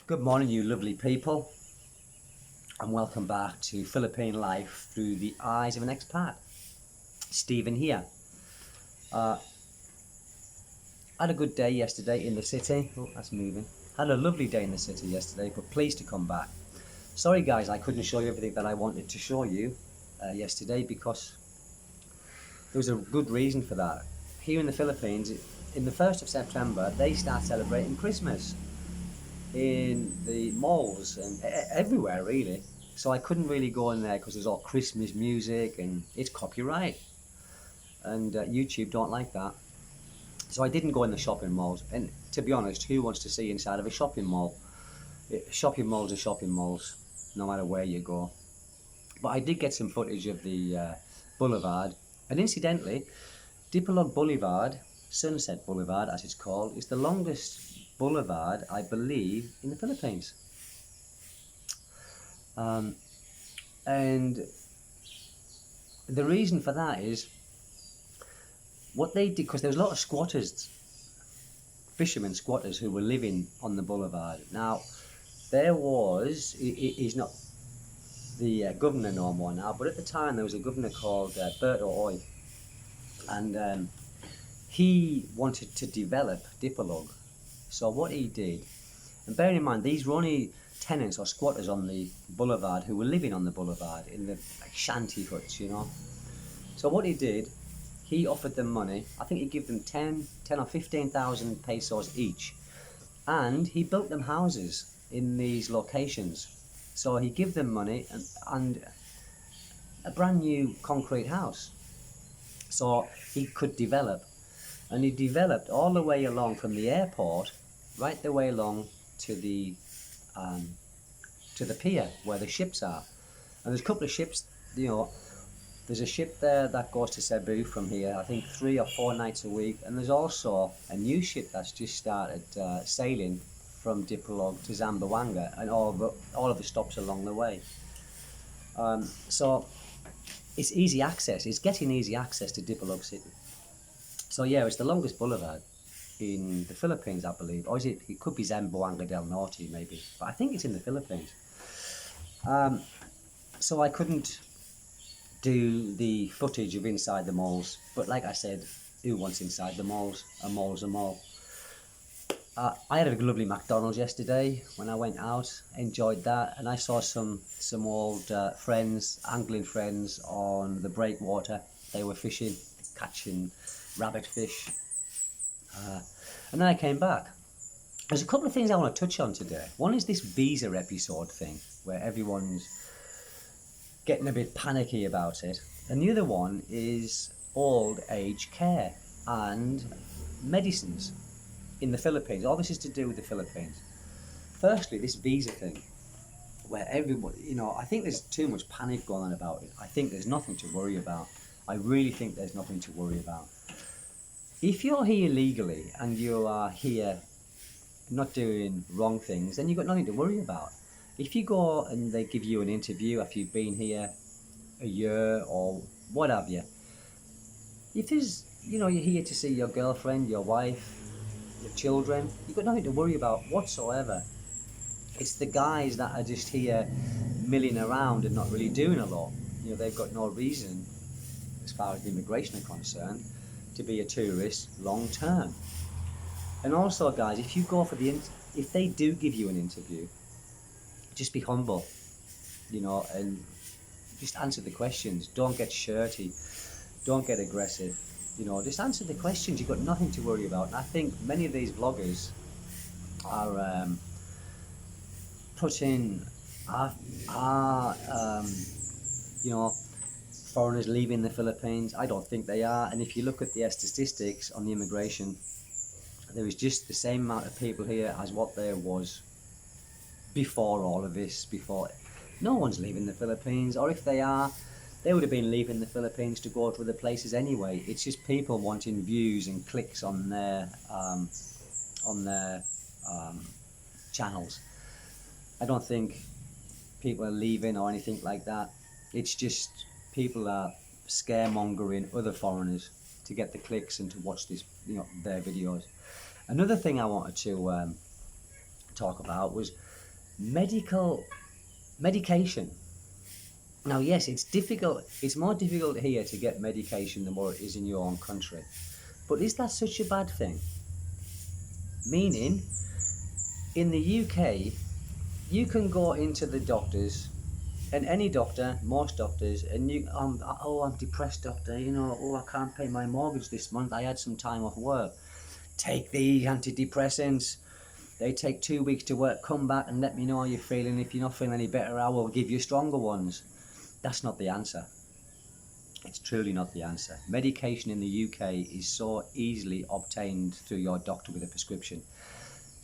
Good morning, you lovely people, and welcome back to Philippine Life Through the Eyes of an Expat. Stephen here. I had a good day yesterday in the city. Oh, that's moving. Had a lovely day in the city yesterday, but pleased to come back. Sorry, guys, I couldn't show you everything that I wanted to show you yesterday because there was a good reason for that. Here in the Philippines, in the 1st of September, they start celebrating Christmas in the malls and everywhere really. So I couldn't really go in there because there's all Christmas music and it's copyright, and YouTube don't like that. So I didn't go in the shopping malls. And to be honest, who wants to see inside of a shopping mall? Shopping malls are shopping malls, no matter where you go. But I did get some footage of the boulevard, and incidentally, Dipolog Boulevard, Sunset Boulevard as it's called, is the longest boulevard, I believe, in the Philippines. And the reason for that is what they did, because there was a lot of squatters, fishermen squatters, who were living on the boulevard. Now, there was, he's not the governor no more now, but at the time there was a governor called Berto, and he wanted to develop Dipolog. So what he did, and bearing in mind these were only tenants or squatters on the boulevard who were living on the boulevard in the shanty huts, you know. So what he did, he offered them money. I think he gave them 10 or 15,000 pesos each, and he built them houses in these locations. So he gave them money and a brand new concrete house, so he could develop. And he developed all the way along from the airport, right the way along to the pier where the ships are. And there's a couple of ships, you know. There's a ship there that goes to Cebu from here, I think 3 or 4 nights a week. And there's also a new ship that's just started sailing from Dipolog to Zamboanga, and all of the stops along the way. So it's easy access. It's getting easy access to Dipolog City. So yeah, it's the longest boulevard in the Philippines, I believe. Or is it? It could be Zamboanga del Norte, maybe. But I think it's in the Philippines. So I couldn't do the footage of inside the malls. But like I said, who wants inside the malls? A mall's a mall. I had a lovely McDonald's yesterday when I went out. Enjoyed that. And I saw some old friends, angling friends on the breakwater. They were fishing, catching rabbit fish, and then I came back. There's a couple of things I want to touch on today. One is this visa episode thing where everyone's getting a bit panicky about it, and the other one is old age care and medicines in the Philippines. All this is to do with the Philippines. Firstly, this visa thing where everybody, you know, I think there's too much panic going on about it. I think there's nothing to worry about. I really think there's nothing to worry about. If you're here legally and you are here not doing wrong things, then you've got nothing to worry about. If you go and they give you an interview after you've been here a year or what have you, if there's, you know, you're here to see your girlfriend, your wife, your children, you've got nothing to worry about whatsoever. It's the guys that are just here milling around and not really doing a lot. You know, they've got no reason, as far as the immigration are concerned, to be a tourist long term. And also, guys, if you go for if they do give you an interview, just be humble, you know, and just answer the questions. Don't get shirty, don't get aggressive, you know, just answer the questions. You've got nothing to worry about. And I think many of these vloggers are putting you know, foreigners leaving the Philippines. I don't think they are. And if you look at the statistics on the immigration, there is just the same amount of people here as what there was before all of this. Before, no one's leaving the Philippines, or if they are, they would have been leaving the Philippines to go to other places anyway. It's just people wanting views and clicks on their channels. I don't think people are leaving or anything like that. It's just people are scaremongering other foreigners to get the clicks and to watch this, you know, their videos. Another thing I wanted to talk about was Medication. Now, yes, it's difficult. It's more difficult here to get medication than what it is in your own country. But is that such a bad thing? Meaning, in the UK, you can go into the doctors, and any doctor, most doctors, and I'm depressed, doctor. I can't pay my mortgage this month. I had some time off work. Take these antidepressants. They take 2 weeks to work. Come back and let me know how you're feeling. If you're not feeling any better, I will give you stronger ones. That's not the answer. It's truly not the answer. Medication in the UK is so easily obtained through your doctor with a prescription.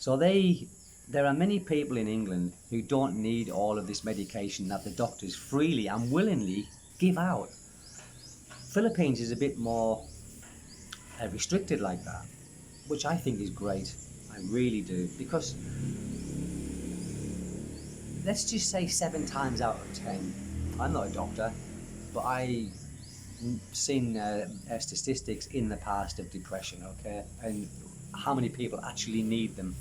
So there are many people in England who don't need all of this medication that the doctors freely and willingly give out. Philippines is a bit more restricted like that, which I think is great. I really do, because let's just say 7 times out of 10, I'm not a doctor, but I've seen statistics in the past of depression, okay, and how many people actually need them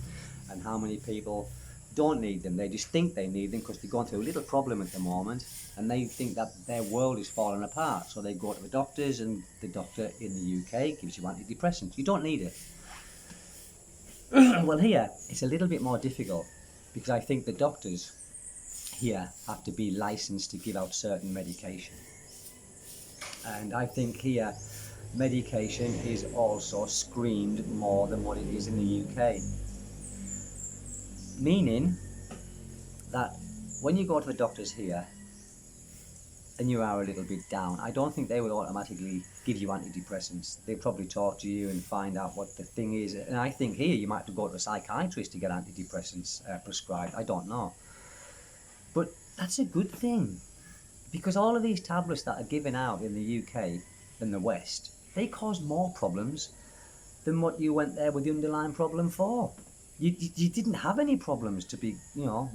and how many people don't need them. They just think they need them because they're going through a little problem at the moment and they think that their world is falling apart, so they go to the doctors, and the doctor in the UK gives you antidepressants. You don't need it. Well, here it's a little bit more difficult because I think the doctors here have to be licensed to give out certain medication, and I think here medication is also screened more than what it is in the UK, meaning that when you go to the doctors here and you are a little bit down, I don't think they will automatically give you antidepressants. They'll probably talk to you and find out what the thing is. And I think here you might have to go to a psychiatrist to get antidepressants prescribed. I don't know. But that's a good thing, because all of these tablets that are given out in the UK and the West, they cause more problems than what you went there with the underlying problem for. You didn't have any problems to be,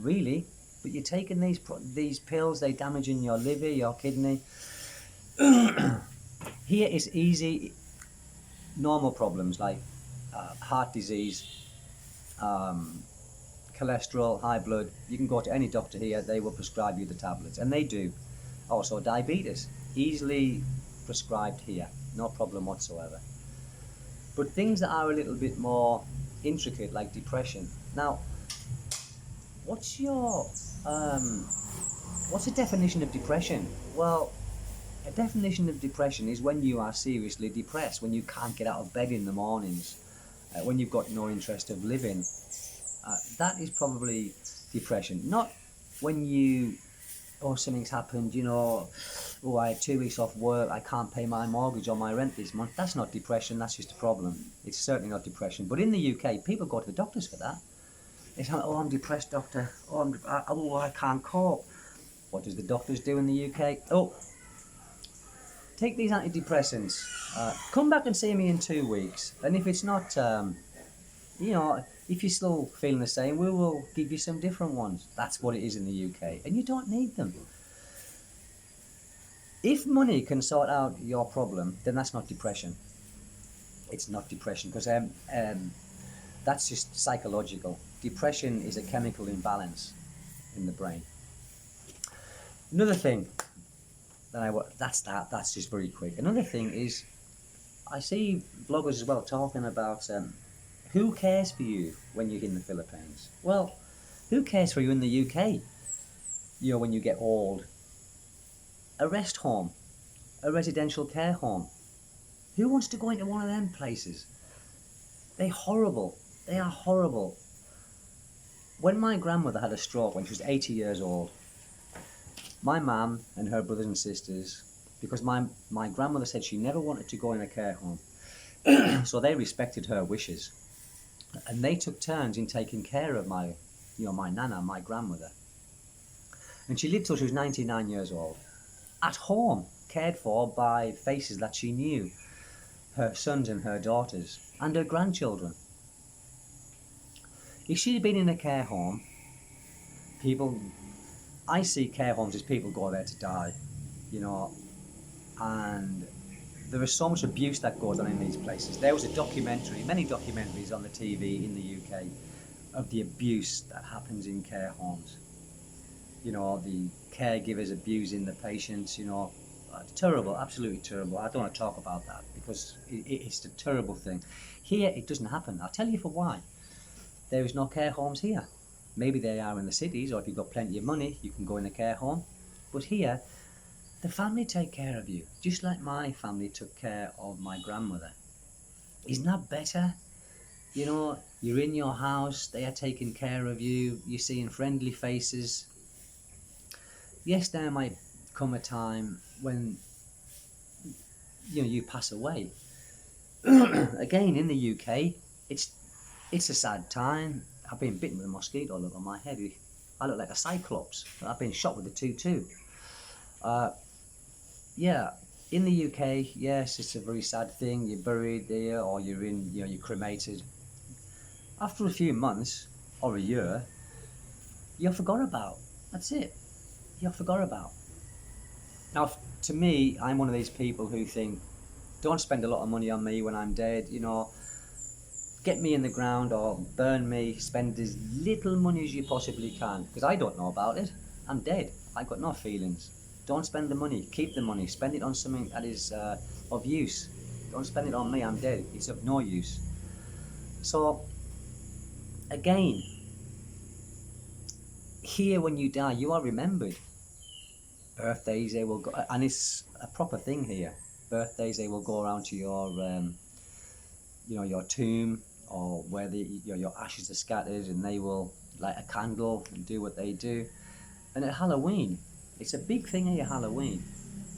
really. But you're taking these pills, they damaging your liver, your kidney. Here it's easy, normal problems like heart disease, cholesterol, high blood. You can go to any doctor here, they will prescribe you the tablets, and they do. Also diabetes, easily prescribed here, no problem whatsoever. But things that are a little bit more intricate, like depression. Now, what's the definition of depression? Well, a definition of depression is when you are seriously depressed, when you can't get out of bed in the mornings, when you've got no interest of living. That is probably depression. Not when something's happened, I had 2 weeks off work, I can't pay my mortgage or my rent this month. That's not depression, that's just a problem. It's certainly not depression. But in the UK, people go to the doctors for that. They say, I'm depressed, doctor. I can't cope. What does the doctors do in the UK? Take these antidepressants. Come back and see me in 2 weeks. And if it's not, if you're still feeling the same, we will give you some different ones. That's what it is in the UK. And you don't need them. If money can sort out your problem, then that's not depression. It's not depression, because that's just psychological. Depression is a chemical imbalance in the brain. Another thing that's just very quick. Another thing is, I see bloggers as well talking about who cares for you when you're in the Philippines. Well, who cares for you in the UK? When you get old. A rest home, a residential care home. Who wants to go into one of them places? They're horrible. They are horrible. When my grandmother had a stroke when she was 80 years old, my mum and her brothers and sisters, because my grandmother said she never wanted to go in a care home, so they respected her wishes, and they took turns in taking care of my nana, my grandmother. And she lived till she was 99 years old, at home, cared for by faces that she knew, her sons and her daughters, and her grandchildren. If she'd been in a care home, I see care homes as people go there to die, and there is so much abuse that goes on in these places. There was many documentaries on the TV in the UK of the abuse that happens in care homes. You know, the caregivers abusing the patients, you know, terrible, absolutely terrible. I don't want to talk about that because it's a terrible thing. Here, it doesn't happen. I'll tell you for why. There is no care homes here. Maybe they are in the cities, or if you've got plenty of money, you can go in a care home. But here, the family take care of you, just like my family took care of my grandmother. Isn't that better? You know, you're in your house, they are taking care of you, you're seeing friendly faces. Yes, there might come a time when, you know, you pass away. Again, in the UK, it's a sad time. I've been bitten with a mosquito. Look on my head. I look like a cyclops. I've been shot with a 2-2. Yeah, in the UK, yes, it's a very sad thing. You're buried there, or you're in, you know, you're cremated. After a few months or a year, you're forgot about. That's it. You're forgot about. Now, to me, I'm one of these people who think, don't spend a lot of money on me when I'm dead. You know, get me in the ground or burn me. Spend as little money as you possibly can, because I don't know about it. I'm dead. I've got no feelings. Don't spend the money. Keep the money. Spend it on something that is of use. Don't spend it on me. I'm dead. It's of no use. So, again, here when you die, you are remembered. Birthdays, they will go, and it's a proper thing here. Birthdays, they will go around to your, you know, your tomb, or where your ashes are scattered, and they will light a candle and do what they do. And at Halloween, it's a big thing here. Halloween,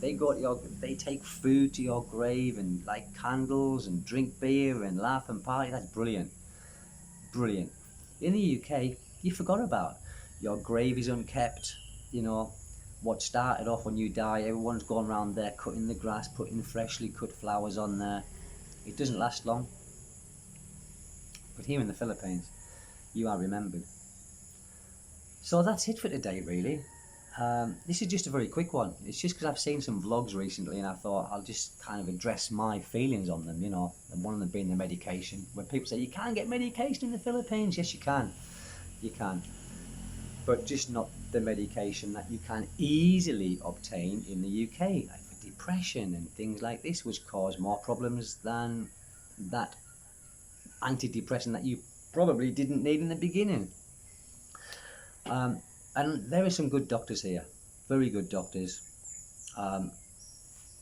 they take food to your grave and light candles and drink beer and laugh and party. That's brilliant, brilliant. In the UK, you forgot about. Your grave is unkept. You know, what started off when you die, everyone's gone around there cutting the grass, putting freshly cut flowers on there. It doesn't last long. But here in the Philippines, you are remembered. So that's it for today, really. This is just a very quick one. It's just because I've seen some vlogs recently and I thought I'll just kind of address my feelings on them, you know, and one of them being the medication. When people say, you can't get medication in the Philippines, yes you can. You can. But just not the medication that you can easily obtain in the UK, like for depression and things like this, which cause more problems than that antidepressant that you probably didn't need in the beginning. And there are some good doctors here, very good doctors.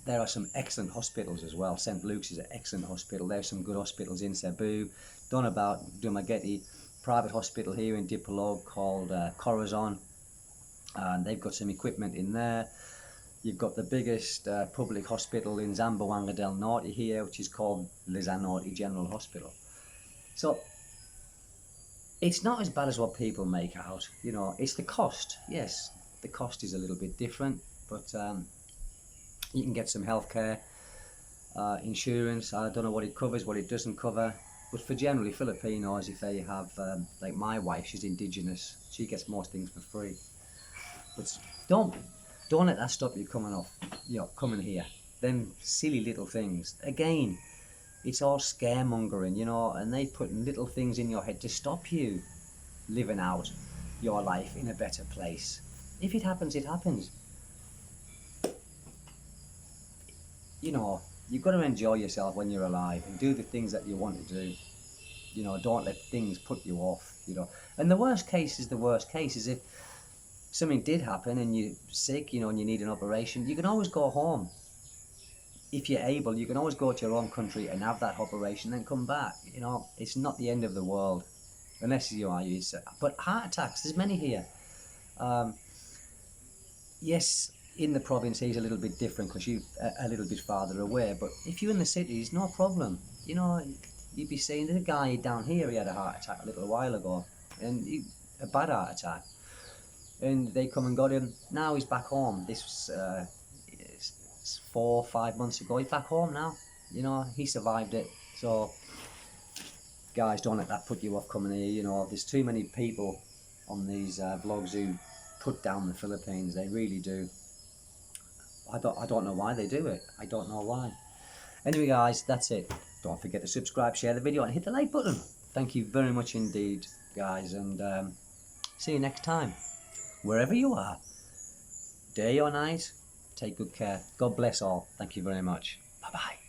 There are some excellent hospitals as well. St. Luke's is an excellent hospital. There's some good hospitals in Cebu. Don't about Dumaguete, private hospital here in Dipolog called Corazon. And they've got some equipment in there. You've got the biggest public hospital in Zamboanga del Norte here, which is called Lizanote General Hospital. So it's not as bad as what people make out. You know, it's the cost. Yes, the cost is a little bit different, but you can get some healthcare, insurance. I don't know what it covers, what it doesn't cover. But for generally Filipinos, if they have, like my wife, she's indigenous, she gets most things for free. But don't let that stop you coming here. Them silly little things. Again, it's all scaremongering, you know, and they put little things in your head to stop you living out your life in a better place. If it happens, it happens. You know, you've got to enjoy yourself when you're alive and do the things that you want to do. You know, don't let things put you off, you know. And the worst case is if something did happen and you're sick, you know, and you need an operation, you can always go home. If you're able, you can always go to your own country and have that operation, then come back. You know, it's not the end of the world, unless you are used to. But heart attacks, there's many here. Yes, in the province, he's a little bit different because you're a little bit farther away. But if you're in the cities, no problem. You know, you'd be seeing the guy down here, he had a heart attack a little while ago, and a bad heart attack. And they come and got him. Now he's back home. This was 4 or 5 months ago. He's back home now. You know, he survived it. So, guys, don't let that put you off coming here. You know, there's too many people on these vlogs who put down the Philippines. They really do. I don't know why they do it. I don't know why. Anyway, guys, that's it. Don't forget to subscribe, share the video, and hit the like button. Thank you very much indeed. guys, and see you next time. Wherever you are, day or night, take good care. God bless all. Thank you very much. Bye-bye.